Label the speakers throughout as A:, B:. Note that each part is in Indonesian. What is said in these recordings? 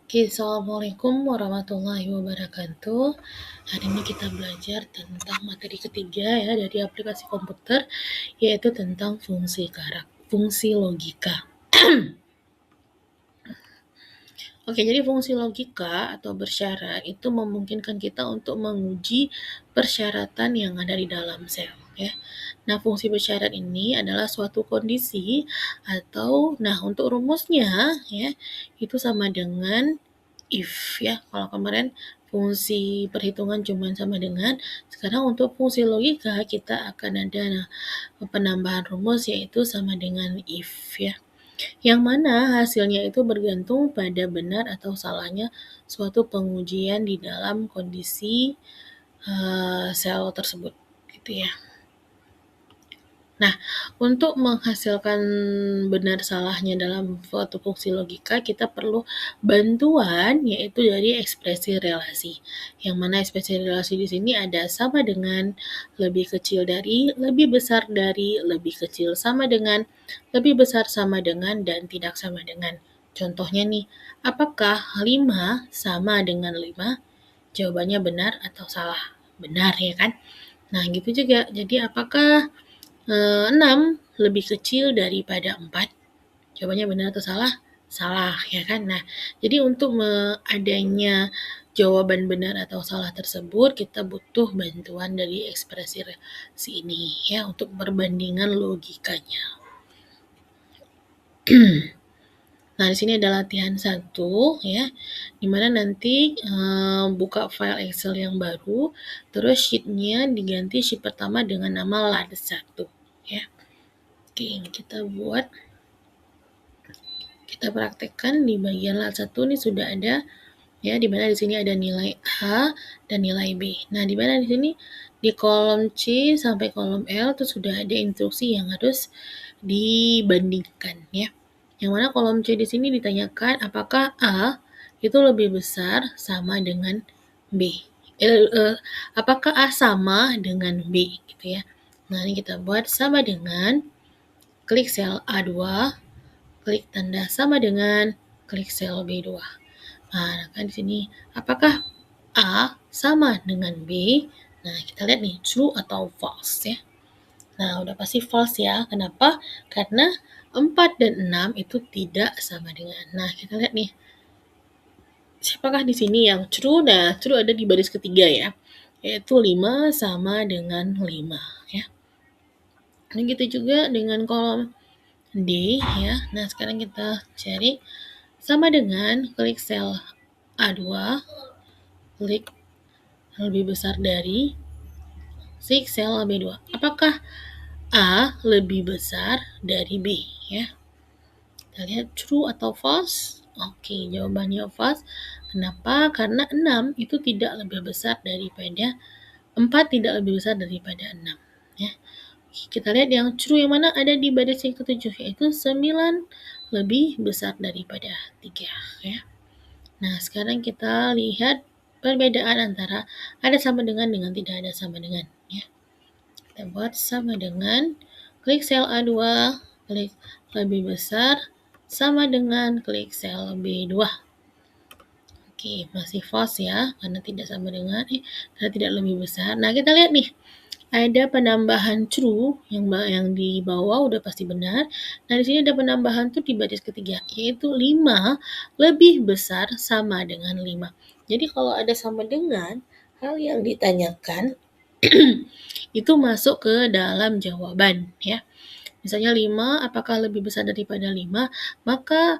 A: Oke, Assalamualaikum warahmatullahi wabarakatuh. Hari ini kita belajar tentang materi ketiga ya dari aplikasi komputer, yaitu tentang fungsi logika. Oke, jadi fungsi logika atau bersyarat itu memungkinkan kita untuk menguji persyaratan yang ada di dalam sel ya. Nah, fungsi bersyarat ini adalah suatu kondisi atau untuk rumusnya ya itu sama dengan if ya. Kalau kemarin fungsi perhitungan cuma sama dengan, sekarang untuk fungsi logika kita akan ada penambahan rumus yaitu sama dengan if ya. Yang mana hasilnya itu bergantung pada benar atau salahnya suatu pengujian di dalam kondisi sel tersebut gitu ya. Nah, untuk menghasilkan benar salahnya dalam suatu fungsi logika, kita perlu bantuan yaitu dari ekspresi relasi. Yang mana ekspresi relasi di sini ada sama dengan, lebih kecil dari, lebih besar dari, lebih kecil sama dengan, lebih besar sama dengan, dan tidak sama dengan. Contohnya nih, apakah 5 sama dengan 5? Jawabannya benar atau salah? Benar ya kan? Nah, gitu juga. Jadi apakah 6 lebih kecil daripada 4? Jawabannya benar atau salah? Salah, ya kan? Nah, jadi untuk adanya jawaban benar atau salah tersebut, kita butuh bantuan dari ekspresi ini ya untuk perbandingan logikanya. Nah, di sini ada latihan 1 ya, dimana nanti buka file Excel yang baru, terus sheet-nya diganti sheet pertama dengan nama lat 1 ya. Oke, ini kita buat. Kita praktekkan di bagian lat 1 ini sudah ada ya, di mana di sini ada nilai A dan nilai B. Nah, di mana di sini di kolom C sampai kolom L itu sudah ada instruksi yang harus dibandingkan ya. Yang mana kolom C di sini ditanyakan apakah A itu lebih besar sama dengan B. Apakah A sama dengan B gitu ya. Nah, ini kita buat sama dengan, klik sel A2, klik tanda sama dengan, klik sel B2. Nah, kan di sini apakah A sama dengan B? Nah, kita lihat nih true atau false ya. Nah, udah pasti false ya. Kenapa? Karena 4 dan 6 itu tidak sama dengan. Nah, kita lihat nih. Siapakah di sini yang true? Nah, true ada di baris ketiga ya. Yaitu 5 sama dengan 5 ya. Nah, gitu juga dengan kolom D ya. Nah, sekarang kita cari sama dengan, klik sel A2, klik lebih besar dari, klik sel B2. Apakah A lebih besar dari B ya? Kita lihat true atau false. Oke, jawabannya false. Kenapa? Karena 6 itu tidak lebih besar daripada 4, tidak lebih besar daripada 6 ya. Kita lihat yang true yang mana ada di baris yang ketujuh, yaitu 9 lebih besar daripada 3 ya. Nah, sekarang kita lihat perbedaan antara ada sama dengan tidak ada sama dengan ya. Kita buat sama dengan, klik sel A2, klik lebih besar, sama dengan, klik sel B2. Oke, masih false ya, karena tidak sama dengan, karena tidak lebih besar. Nah, kita lihat nih, ada penambahan true yang di bawah udah pasti benar. Nah, di sini ada penambahan tuh di baris ketiga, yaitu 5 lebih besar sama dengan 5. Jadi kalau ada sama dengan, hal yang ditanyakan itu masuk ke dalam jawaban ya. Misalnya 5 apakah lebih besar daripada 5, maka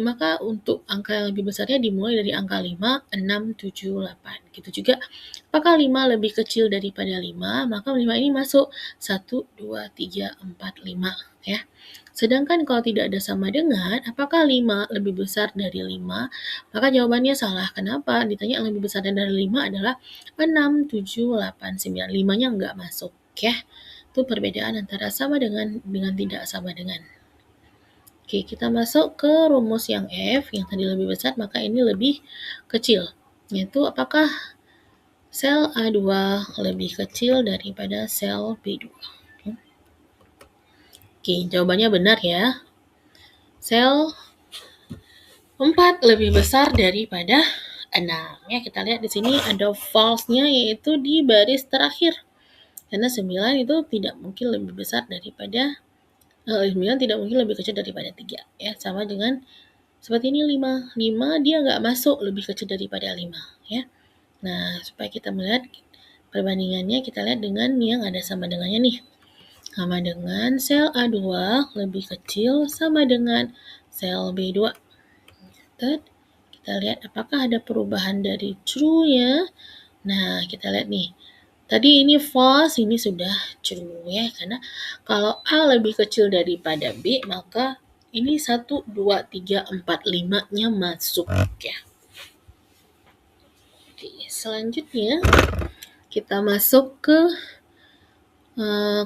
A: maka untuk angka yang lebih besarnya dimulai dari angka 5, 6, 7, 8. Gitu juga, apakah 5 lebih kecil daripada 5, maka 5 ini masuk 1, 2, 3, 4, 5 ya. Sedangkan kalau tidak ada sama dengan, apakah 5 lebih besar dari 5, maka jawabannya salah. Kenapa? Ditanya yang lebih besar dari 5 adalah 6, 7, 8, 9. 5-nya enggak masuk ya. Itu perbedaan antara sama dengan tidak sama dengan. Oke, kita masuk ke rumus yang F, yang tadi lebih besar, maka ini lebih kecil. Yaitu apakah sel A2 lebih kecil daripada sel B2? Oke, jawabannya benar ya. Sel 4 lebih besar daripada 6. Ya, kita lihat di sini ada false-nya yaitu di baris terakhir. Karena 9 itu tidak mungkin lebih besar daripada 9 tidak mungkin lebih kecil daripada 3. Ya, sama dengan seperti ini 5. 5 dia nggak masuk lebih kecil daripada 5. Ya. Nah, supaya kita melihat perbandingannya, kita lihat dengan yang ada sama dengannya nih. Sama dengan sel A2 lebih kecil sama dengan sel B2. Kita lihat apakah ada perubahan dari true-nya. Nah, kita lihat nih. Tadi ini false, ini sudah true ya. Karena kalau A lebih kecil daripada B, maka ini 1, 2, 3, 4, 5-nya masuk ya. Oke, selanjutnya kita masuk ke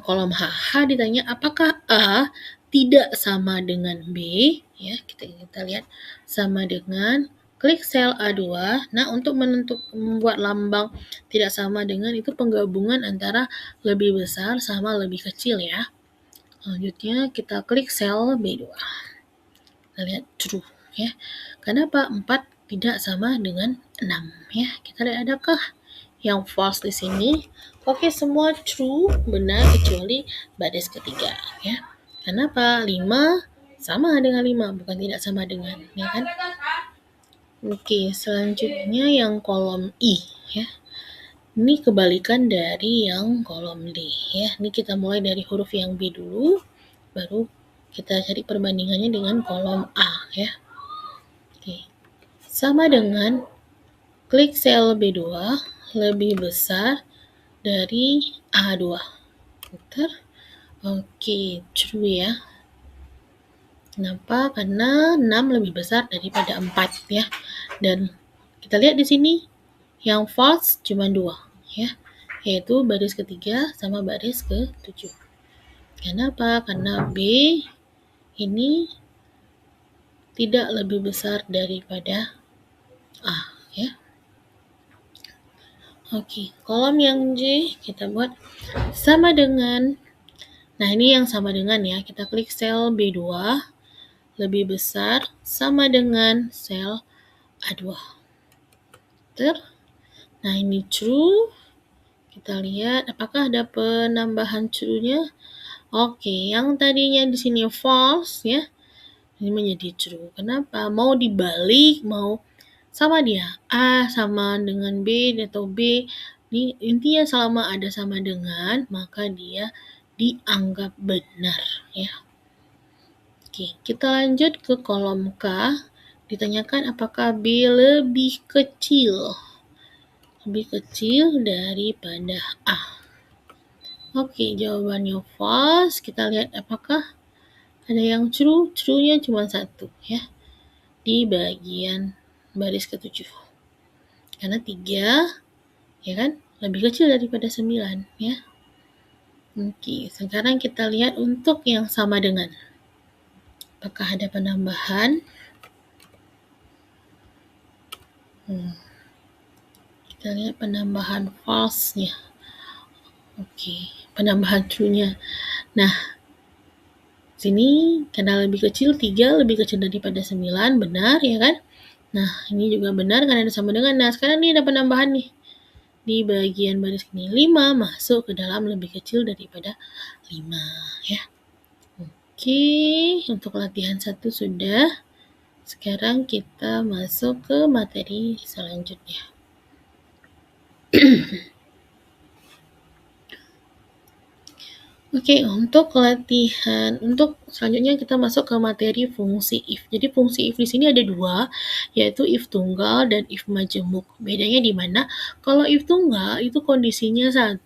A: kolom H. H ditanya apakah A tidak sama dengan B? Ya, kita lihat sama dengan klik sel A2. Nah, untuk membuat lambang tidak sama dengan itu penggabungan antara lebih besar sama lebih kecil ya. Selanjutnya kita klik sel B2. Kita lihat true ya. Kenapa 4 tidak sama dengan 6 ya? Kita lihat adakah yang false di sini? Oke, semua true, benar kecuali baris ketiga ya. Kenapa? 5 sama dengan 5, bukan tidak sama dengan, ya kan? Oke, selanjutnya yang kolom I ya. Ini kebalikan dari yang kolom D ya. Ini kita mulai dari huruf yang B dulu, baru kita cari perbandingannya dengan kolom A ya. Oke. Sama dengan klik sel B2 lebih besar dari A2. Bentar. Oke, true ya. Kenapa? Karena 6 lebih besar daripada 4 ya. Dan kita lihat di sini yang false cuma 2 ya. Yaitu baris ketiga sama baris ke-7. Kenapa? Karena B ini tidak lebih besar daripada A ya. Oke, kolom yang J kita buat sama dengan, nah ini yang sama dengan ya, kita klik sel B2 lebih besar sama dengan sel A2. Nah ini true, kita lihat apakah ada penambahan true-nya. Oke, yang tadinya di sini false ya, ini menjadi true. Kenapa? Mau dibalik, mau sama dia, A sama dengan B atau B. Ini intinya selama ada sama dengan, maka dia dianggap benar ya. Oke, kita lanjut ke kolom K. Ditanyakan apakah B lebih kecil daripada A. Oke, jawabannya false. Kita lihat apakah ada yang true. True-nya cuma 1 ya. Di bagian baris ke-7. Karena 3 ya kan lebih kecil daripada 9 ya. Oke, sekarang kita lihat untuk yang sama dengan. Apakah ada penambahan? Kita lihat penambahan false-nya. Oke, penambahan true-nya. Nah, sini karena lebih kecil, 3 lebih kecil daripada 9, benar ya kan? Nah, ini juga benar karena ada sama dengan. Nah, sekarang ini ada penambahan nih. Di bagian baris ini 5 masuk ke dalam lebih kecil daripada 5 ya. Oke, untuk latihan 1 sudah. Sekarang kita masuk ke materi selanjutnya. Oke, untuk selanjutnya kita masuk ke materi fungsi if. Jadi fungsi if di sini ada 2, yaitu if tunggal dan if majemuk. Bedanya di mana? Kalau if tunggal itu kondisinya 1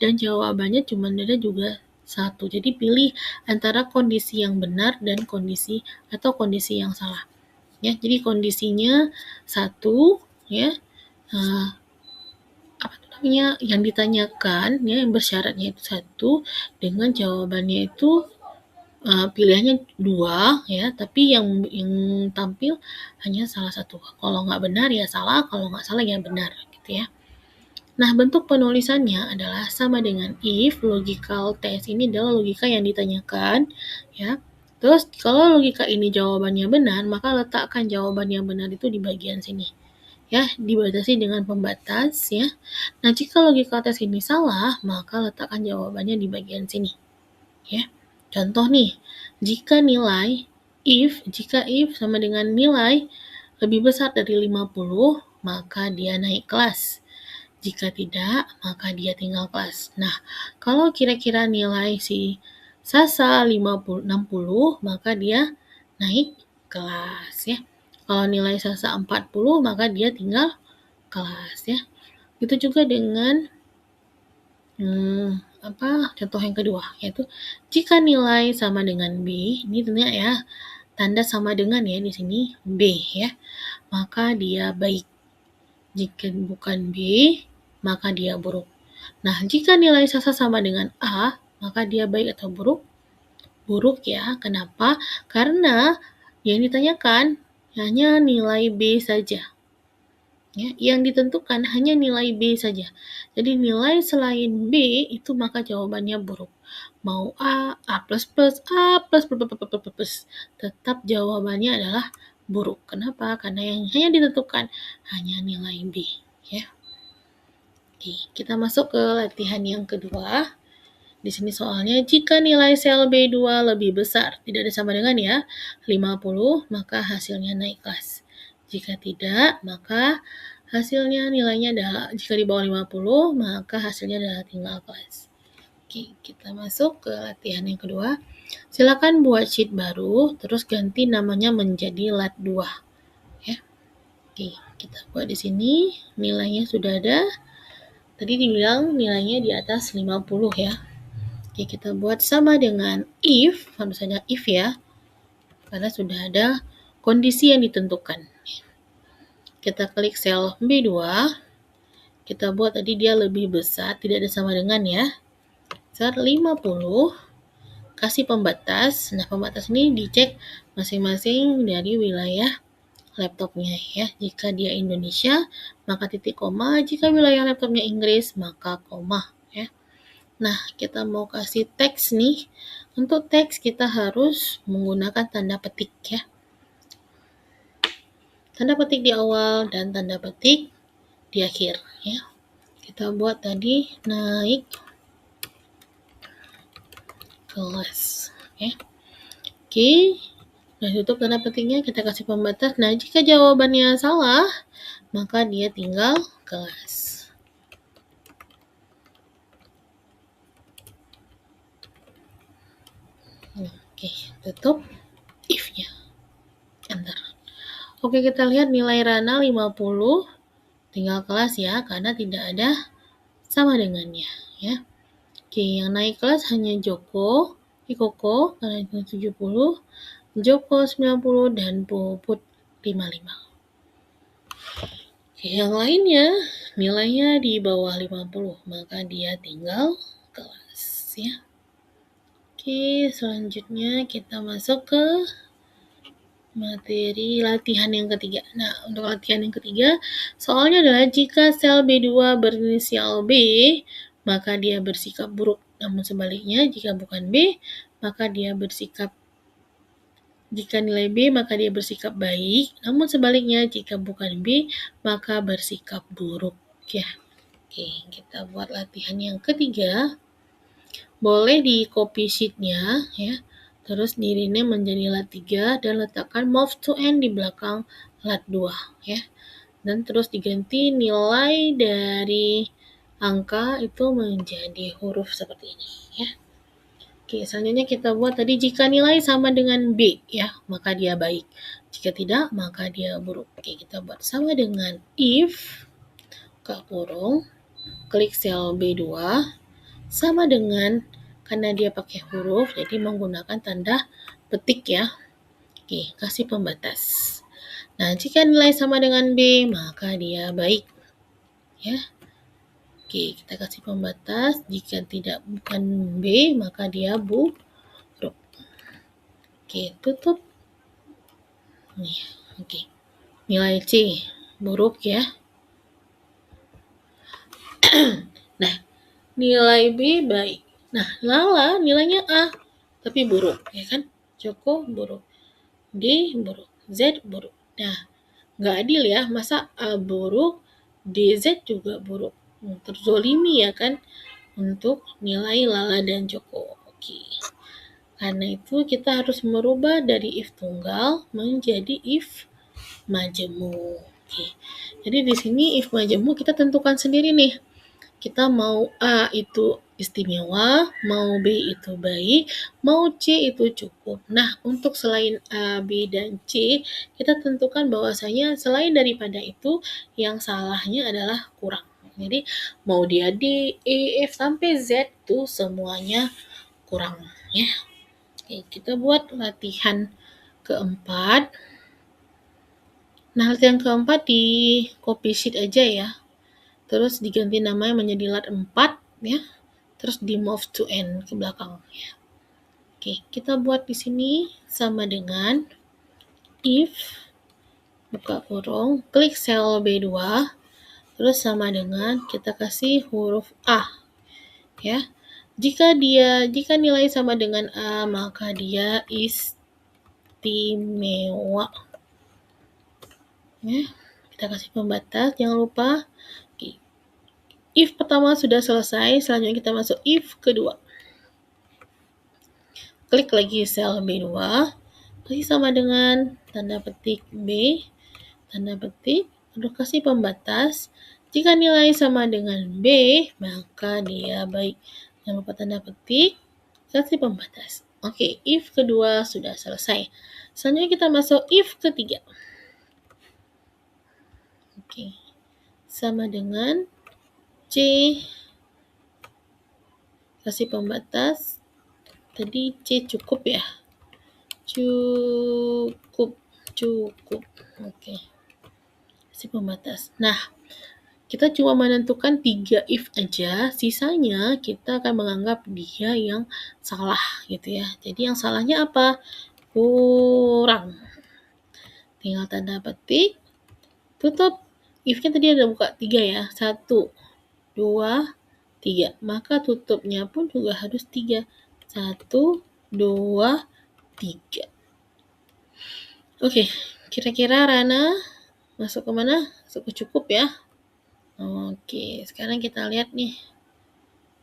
A: dan jawabannya cuma ada juga 1. Jadi pilih antara kondisi yang benar dan kondisi yang salah. Ya, jadi kondisinya 1 ya. Yang ditanyakan ya, yang bersyaratnya itu 1 dengan jawabannya itu pilihannya 2 ya, tapi yang tampil hanya salah satu. Kalau nggak benar ya salah, kalau nggak salah ya benar gitu ya. Nah, bentuk penulisannya adalah sama dengan if. Logical test ini adalah logika yang ditanyakan ya. Terus kalau logika ini jawabannya benar, maka letakkan jawaban yang benar itu di bagian sini. Ya, dibatasi dengan pembatas ya. Nah, jika logika tes ini salah, maka letakkan jawabannya di bagian sini. Ya. Contoh nih, jika if sama dengan nilai lebih besar dari 50, maka dia naik kelas. Jika tidak, maka dia tinggal kelas. Nah, kalau kira-kira nilai si Sasa 60, maka dia naik kelas ya. Kalau nilai Sasa 40, maka dia tinggal kelas ya. Itu juga dengan contoh yang kedua, yaitu jika nilai sama dengan B, ini tentunya ya, tanda sama dengan ya di sini B ya, maka dia baik. Jika bukan B, maka dia buruk. Nah, jika nilai Sasa sama dengan A, maka dia baik atau buruk? Buruk ya. Kenapa? Karena yang ditanyakan hanya nilai B saja. Ya, yang ditentukan hanya nilai B saja. Jadi nilai selain B itu maka jawabannya buruk. Mau A, A++, A++++++, tetap jawabannya adalah buruk. Kenapa? Karena yang hanya ditentukan hanya nilai B. Ya. Oke, kita masuk ke latihan yang kedua. Di sini soalnya jika nilai sel B2 lebih besar, tidak ada sama dengan ya, 50, maka hasilnya naik kelas. Jika tidak, maka hasilnya nilainya adalah, jika di bawah 50, maka hasilnya adalah tinggal kelas. Oke, kita masuk ke latihan yang kedua. Silakan buat sheet baru, terus ganti namanya menjadi lat 2. Ya. Oke, kita buat di sini, nilainya sudah ada. Tadi dibilang nilainya di atas 50 ya. Oke, kita buat sama dengan if, harus ada if ya. Karena sudah ada kondisi yang ditentukan. Kita klik sel B2. Kita buat tadi dia lebih besar, tidak ada sama dengan ya. Besar 50. Kasih pembatas. Nah, pembatas ini dicek masing-masing dari wilayah laptopnya ya. Jika dia Indonesia, maka titik koma. Jika wilayah laptopnya Inggris, maka koma ya. Nah, kita mau kasih teks nih. Untuk teks kita harus menggunakan tanda petik ya. Tanda petik di awal dan tanda petik di akhir ya. Kita buat tadi naik kelas ya. Oke. Nah, tutup tanda petiknya, kita kasih pembatas. Nah, jika jawabannya salah, maka dia tinggal kelas. Oke, tutup if-nya. Enter. Oke, kita lihat nilai Rana 50, tinggal kelas ya, karena tidak ada sama dengannya ya. Oke, yang naik kelas hanya Koko, karena itu 70, Joko 90, dan Puput 55. Oke, yang lainnya nilainya di bawah 50, maka dia tinggal kelas ya. Oke, selanjutnya kita masuk ke materi latihan yang ketiga. Nah, untuk latihan yang ketiga, soalnya adalah jika sel B2 berinisial B, maka dia bersikap buruk. Namun sebaliknya, jika bukan B, maka dia bersikap, jika nilai B, maka dia bersikap baik. Namun sebaliknya, jika bukan B, maka bersikap buruk. Ya. Oke, kita buat latihan yang ketiga. Boleh di copy sheet-nya, ya. Terus di-rename menjadi lat 3 dan letakkan move to end di belakang lat 2 ya. Dan terus diganti nilai dari angka itu menjadi huruf seperti ini ya. Oke, selanjutnya kita buat tadi jika nilai sama dengan B ya, maka dia baik. Jika tidak, maka dia buruk. Oke, kita buat sama dengan if buka kurung, klik sel B2 sama dengan, karena dia pakai huruf, jadi menggunakan tanda petik ya. Oke, kasih pembatas. Nah, jika nilai sama dengan B, maka dia baik. Ya. Oke, kita kasih pembatas. Jika tidak bukan B, maka dia buruk. Oke, tutup. Nih, oke. Nilai C, buruk ya. Nah, nilai B baik. Nah, Lala nilainya A, tapi buruk, ya kan? Joko buruk, D buruk, Z buruk. Nah, nggak adil ya, masa A buruk, DZ juga buruk. Terzolimi ya kan untuk nilai Lala dan Joko. Oke. Karena itu kita harus merubah dari if tunggal menjadi if majemuk. Oke. Jadi di sini if majemuk kita tentukan sendiri nih. Kita mau A itu istimewa, mau B itu baik, mau C itu cukup. Nah, untuk selain A, B, dan C, kita tentukan bahwasanya selain daripada itu, yang salahnya adalah kurang. Jadi, mau dia D, E, F, sampai Z tuh semuanya kurang. Ya. Oke, kita buat latihan keempat. Nah, latihan keempat di copy sheet aja ya. Terus diganti namanya menjadi lat 4 ya. Terus di move to end ke belakang ya. Oke, kita buat di sini sama dengan if buka kurung, klik sel B2, terus sama dengan kita kasih huruf A ya. Jika nilai sama dengan A, maka dia istimewa. Ya, kita kasih pembatas, jangan lupa. Oke. If pertama sudah selesai, selanjutnya kita masuk if kedua. Klik lagi sel B2, kasih sama dengan tanda petik B, tanda petik, lalu kasih pembatas. Jika nilai sama dengan B, maka dia baik. Jangan lupa tanda petik, kasih pembatas. Oke, if kedua sudah selesai. Selanjutnya kita masuk if ketiga. Oke, sama dengan C, kasih pembatas. Tadi C cukup ya. Cukup. Oke. Kasih pembatas. Nah, kita cuma menentukan 3 if aja, sisanya kita akan menganggap dia yang salah gitu ya. Jadi yang salahnya apa? Kurang. Tinggal tanda petik, tutup. If-nya tadi ada buka 3 ya. 1, 2, 3. Maka tutupnya pun juga harus 3. 1, 2, 3. Oke, kira-kira Rana masuk ke mana? Masuk ke cukup ya. Oke, sekarang kita lihat nih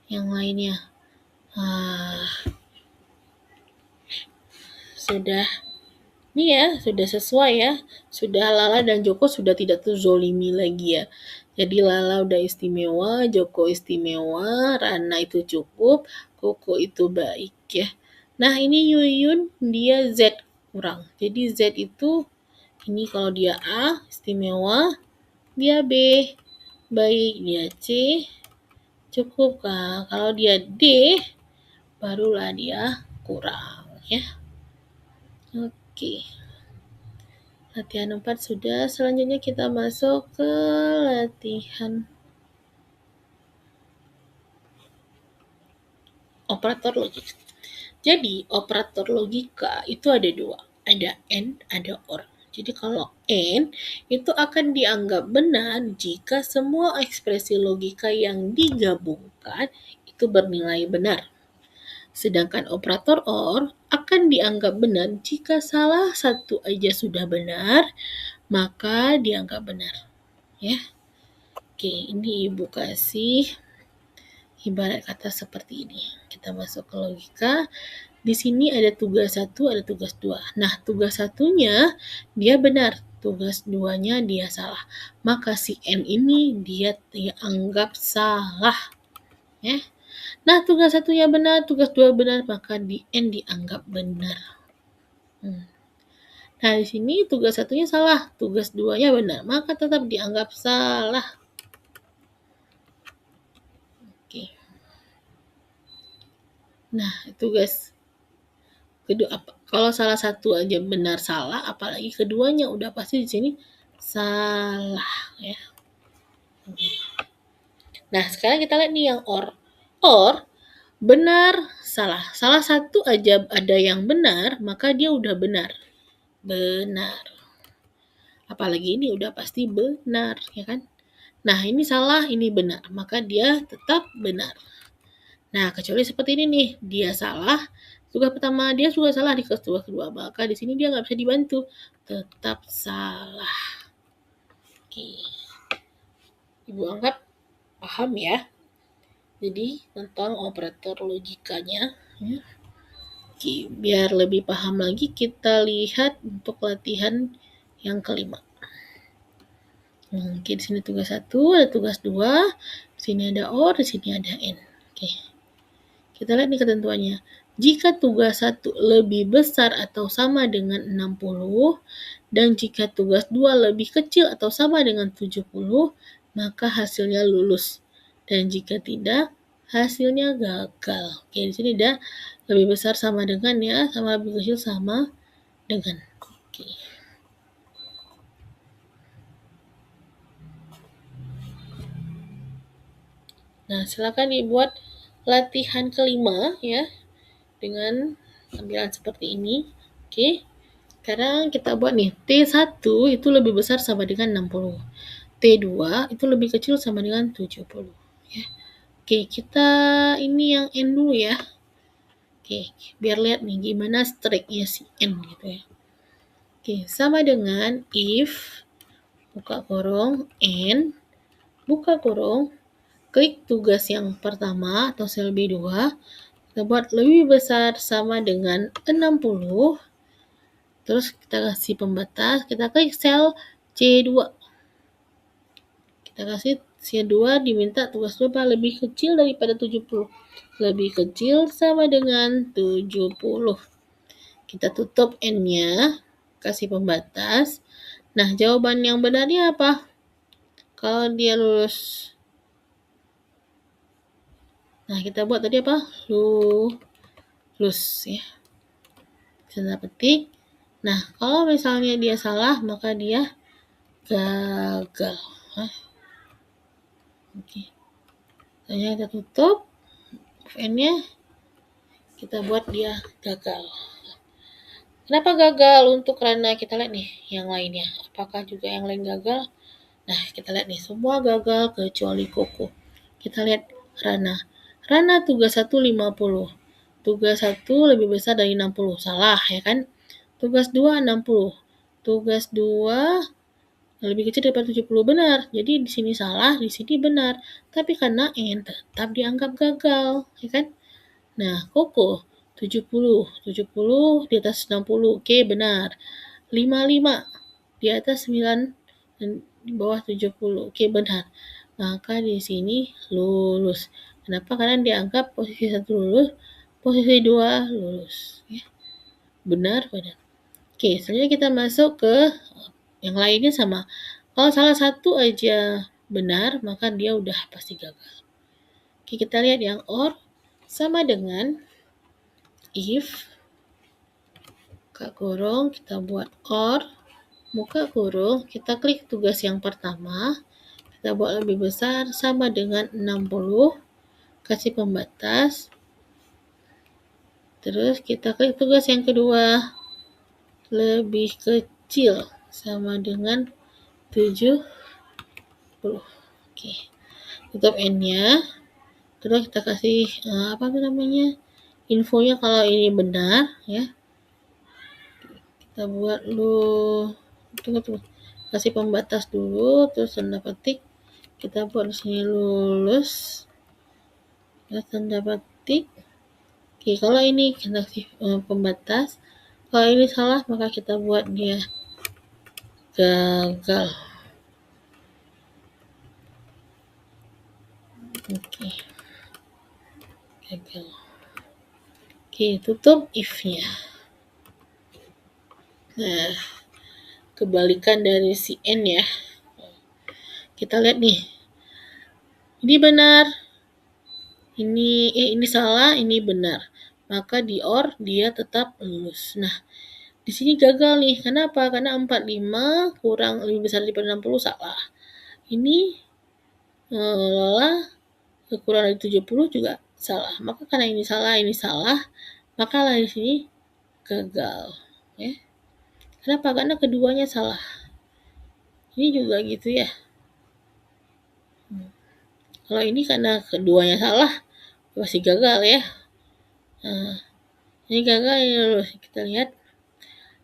A: yang lainnya. Sudah ini ya, sudah sesuai ya. Sudah Lala dan Joko sudah tidak terzolimi lagi ya. Jadi Lala udah istimewa, Joko istimewa, Rana itu cukup, Koko itu baik ya. Nah ini Yuyun dia Z kurang. Jadi Z itu ini kalau dia A istimewa, dia B baik, dia C cukup. Kalau dia D barulah dia kurang ya. Oke. Latihan 4 sudah. Selanjutnya kita masuk ke latihan operator logika. Jadi operator logika itu ada 2. Ada AND, ada OR. Jadi kalau AND itu akan dianggap benar jika semua ekspresi logika yang digabungkan itu bernilai benar. Sedangkan operator OR akan dianggap benar jika salah satu aja sudah benar, maka dianggap benar. Ya. Oke, ini Ibu kasih ibarat kata seperti ini. Kita masuk ke logika. Di sini ada tugas 1, ada tugas 2. Nah, tugas 1-nya dia benar, tugas 2-nya dia salah. Maka si N ini dia dianggap salah. Ya. Nah, tugas 1-nya benar, tugas 2 benar, maka di N dianggap benar. Nah, di sini tugas 1-nya salah, tugas 2-nya benar, maka tetap dianggap salah. Oke. Nah, tugas kedua kalau salah satu aja benar salah, apalagi keduanya udah pasti di sini salah ya. Nah, sekarang kita lihat nih yang OR. OR benar salah. Salah satu aja ada yang benar, maka dia udah benar. Benar. Apalagi ini udah pasti benar, ya kan? Nah, ini salah, ini benar, maka dia tetap benar. Nah, kecuali seperti ini nih, dia salah, tugas pertama dia juga salah di tugas kedua, maka di sini dia nggak bisa dibantu, tetap salah. Oke. Ibu anggap paham ya? Jadi tentang operator logikanya. Ya. Oke, biar lebih paham lagi kita lihat untuk latihan yang kelima. Oke, di sini tugas 1, ada tugas 2, di sini ada OR, di sini ada N. Oke. Kita lihat nih ketentuannya. Jika tugas 1 lebih besar atau sama dengan 60, dan jika tugas 2 lebih kecil atau sama dengan 70, maka hasilnya lulus. Dan jika tidak, hasilnya gagal. Oke, di sini ada lebih besar sama dengan ya, sama lebih kecil sama dengan. Oke. Nah, silakan dibuat latihan kelima ya dengan tampilan seperti ini. Oke. Sekarang kita buat nih, T1 itu lebih besar sama dengan 60. T2 itu lebih kecil sama dengan 70. Ya. Oke, kita ini yang N dulu ya. Oke, biar lihat nih gimana strike-nya si N gitu ya. Oke, sama dengan if buka kurung N buka kurung klik tugas yang pertama atau sel B2, kita buat lebih besar sama dengan 60, terus kita kasih pembatas, kita klik sel C2. Kita kasih C2 diminta tugas lupa lebih kecil daripada 70. Lebih kecil sama dengan 70. Kita tutup N-nya, kasih pembatas. Nah, jawaban yang benarnya apa? Kalau dia lulus. Nah, kita buat tadi apa? Lulus ya. Tanda petik. Nah, kalau misalnya dia salah, maka dia gagal. Oke. Tanya kita tutup. N-nya kita buat dia gagal. Kenapa gagal untuk Rana? Kita lihat nih yang lainnya. Apakah juga yang lain gagal? Nah, kita lihat nih, semua gagal kecuali Koko. Kita lihat Rana. Rana tugas 1 50. Tugas 1 lebih besar dari 60. Salah, ya kan? Tugas 2 60. Tugas 2 lebih kecil daripada 70. Benar. Jadi di sini salah, di sini benar. Tapi karena N tetap dianggap gagal, ya kan? Nah, Koko 70 di atas 60. Oke, benar. 55 di atas 9 dan di bawah 70. Oke, benar. Maka di sini lulus. Kenapa? Karena dianggap posisi 1 lulus, posisi 2 lulus. Ya. Benar. Oke, selanjutnya kita masuk ke yang lainnya sama. Kalau salah satu aja benar, maka dia udah pasti gagal. Oke, kita lihat yang OR sama dengan if buka kurung, kita buat OR buka kurung, kita klik tugas yang pertama, kita buat lebih besar sama dengan 60, kasih pembatas, terus kita klik tugas yang kedua, lebih kecil sama dengan 70. Oke, tutup N-nya, terus kita kasih infonya kalau ini benar ya. Kita buat tunggu, kasih pembatas dulu, terus tanda petik, kita buat di sini lulus, terus tanda petik. Oke, kalau ini kita kasih pembatas, kalau ini salah maka kita buat dia gagal. Oke, gagal. Oke, tutup if-nya. Nah, kebalikan dari si N ya. Kita lihat nih. Ini benar. Ini salah, ini benar. Maka di OR dia tetap lulus. Nah, di sini gagal nih. Kenapa? Karena 45 kurang lebih besar daripada 60 salah. Ini kurang dari 70 juga salah. Maka karena ini salah, maka lah di sini gagal. Ya. Kenapa? Karena keduanya salah. Ini juga gitu ya. Kalau ini karena keduanya salah, pasti gagal ya. Nah, Ini kakak ini lulus. Kita lihat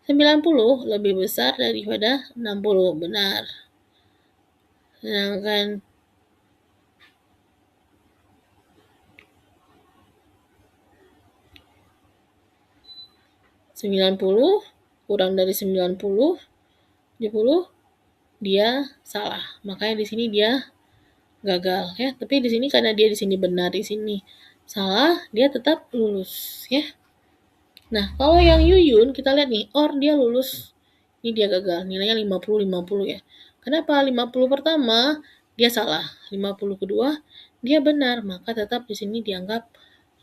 A: 90 lebih besar daripada 60. Benar. Sedangkan 90 kurang dari 90, 70, dia salah. Makanya di sini dia gagal ya. Tapi di sini karena dia di sini benar, di sini salah, dia tetap lulus ya. Nah, kalau yang Yuyun kita lihat nih, dia lulus. Ini dia gagal, nilainya 50-50 ya. Kenapa? 50 pertama dia salah, 50 kedua dia benar, maka tetap di sini dianggap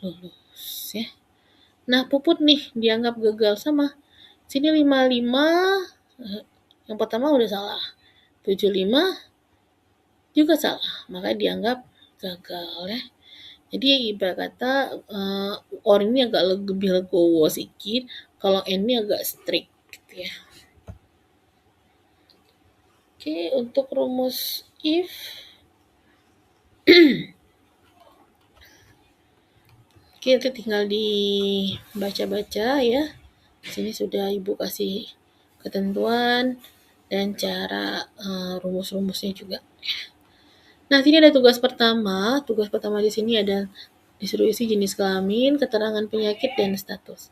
A: lulus ya. Nah, Puput nih dianggap gagal sama. Sini 55 yang pertama udah salah. 75 juga salah, maka dianggap gagal ya. Jadi ibarat kata or ini agak lebih legowo sedikit, kalau N ini agak strict gitu ya. Oke, untuk rumus if kita tinggal dibaca-baca ya. Di sini sudah Ibu kasih ketentuan dan cara rumus-rumusnya juga. Nah, sini ada tugas pertama. Tugas pertama di sini ada disuruh isi jenis kelamin, keterangan penyakit, dan status.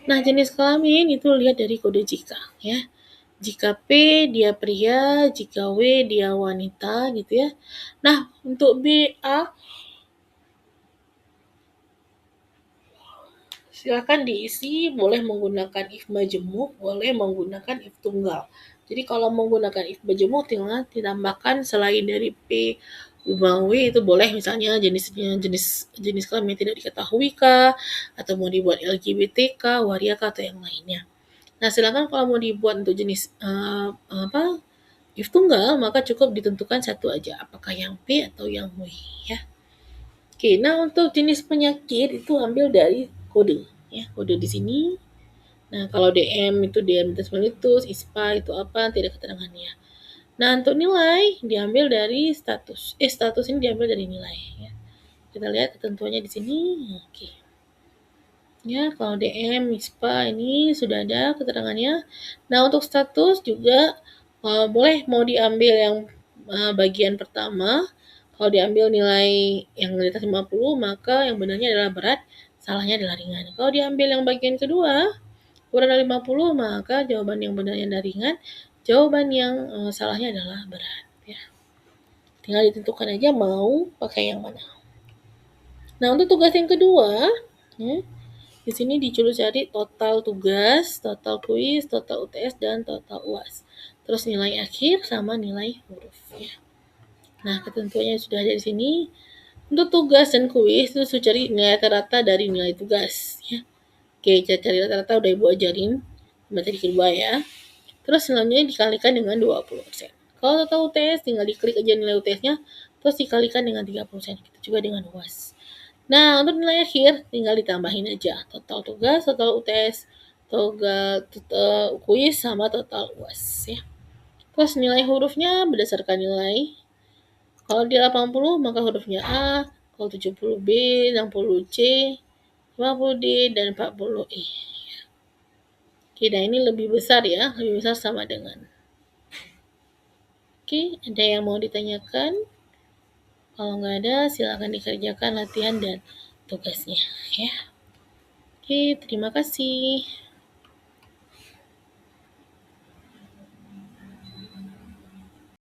A: Nah, jenis kelamin itu lihat dari kode jika ya. Jika P dia pria, jika W dia wanita gitu ya. Nah, untuk BA silakan diisi, boleh menggunakan if majemuk, boleh menggunakan if tunggal. Jadi kalau menggunakan if majemuk tinggal ditambahkan selain dari P W itu boleh misalnya jenis kelamin tidak diketahui kah, atau mau dibuat LGBTK, waria kah, atau yang lainnya. Nah, silakan kalau mau dibuat untuk jenis if tunggal maka cukup ditentukan satu aja, apakah yang P atau yang W ya. Oke, nah untuk jenis penyakit itu ambil dari kode ya, kode di sini. Nah, kalau DM itu diabetes mellitus, ISPA itu apa, tidak keterangannya. Nah, untuk nilai diambil dari status. Status ini diambil dari nilai ya. Kita lihat ketentuannya di sini. Oke. Ya, kalau DM, ISPA ini sudah ada keterangannya. Nah, untuk status juga boleh mau diambil yang bagian pertama. Kalau diambil nilai yang di atas 50, maka yang benarnya adalah berat, salahnya adalah ringan. Kalau diambil yang bagian kedua, kurang dari 50, maka jawaban yang benarnya adalah ringan, jawaban yang salahnya adalah berat. Ya. Tinggal ditentukan aja mau pakai yang mana. Nah, untuk tugas yang kedua, ya, di sini disuruh cari total tugas, total kuis, total UTS, dan total UAS. Terus nilai akhir sama nilai huruf. Ya. Nah, ketentuannya sudah ada di sini. Untuk tugas dan kuis itu cari nilai rata-rata dari nilai tugas. Ya. Oke, cari rata-rata udah Ibu ajarin materi kedua ya. Terus selanjutnya dikalikan dengan 20%. Kalau total UTS tinggal diklik aja nilai UTS-nya, terus dikalikan dengan 30%. Kita juga dengan UAS. Nah, untuk nilai akhir tinggal ditambahin aja total tugas, total UTS, total kuis, sama total UAS ya. Terus nilai hurufnya berdasarkan nilai. Kalau di 80 maka hurufnya A, kalau 70 B, 60 C, 50 D, dan 40 E. Oke, nah ini lebih besar ya, lebih besar sama dengan. Oke, ada yang mau ditanyakan? Kalau nggak ada, silakan dikerjakan latihan dan tugasnya ya. Oke, terima kasih.